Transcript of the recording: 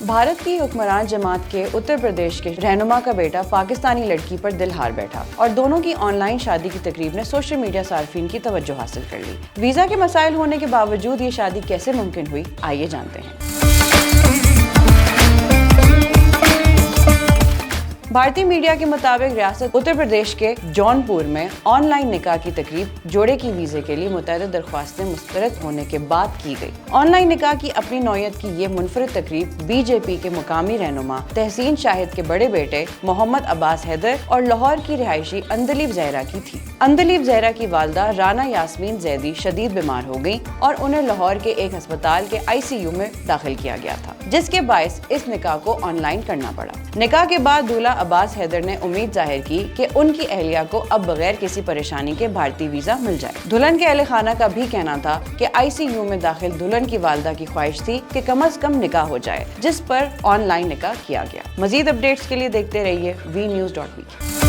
भारत की हुक्मरान जमात के उत्तर प्रदेश के रहनुमा का बेटा पाकिस्तानी लड़की पर दिल हार बैठा और दोनों की ऑनलाइन शादी की तकरीब ने सोशल मीडिया सार्फिन की तवज्जो हासिल कर ली। वीजा के मसाइल होने के बावजूद ये शादी कैसे मुमकिन हुई, आइए जानते हैं। भारतीय मीडिया के मुताबिक रियासत उत्तर प्रदेश के जौनपुर में ऑनलाइन निकाह की तकरीब जोड़े की वीजे के लिए मुतअद्दिद दरख्वास्तें मुस्तरद होने के बाद की गई। ऑनलाइन निकाह की अपनी नौयत की ये मुनफरिद तकरीब बीजेपी के मुकामी रहनुमा तहसीन शाहिद के बड़े बेटे मोहम्मद अब्बास हैदर और लाहौर की रिहायशी अंदलीब जहरा की थी। अंदलीब जहरा की वालदा राना यास्मीन जैदी शदीद बीमार हो गयी और उन्हें लाहौर के एक अस्पताल के ICU में दाखिल किया गया था, जिसके बायस इस निकाह को ऑनलाइन करना पड़ा। निकाह के बाद दूल्हा अब्बास हैदर ने उम्मीद जाहिर की कि उनकी अहलिया को अब बगैर किसी परेशानी के भारतीय वीजा मिल जाए। दुल्हन के अहले खाना का भी कहना था कि ICU में दाखिल दुल्हन की वालदा की ख्वाहिश थी कि कम से कम निकाह हो जाए, जिस पर ऑनलाइन निकाह किया गया। मजीद अपडेट्स के लिए देखते रहिए VNews.me।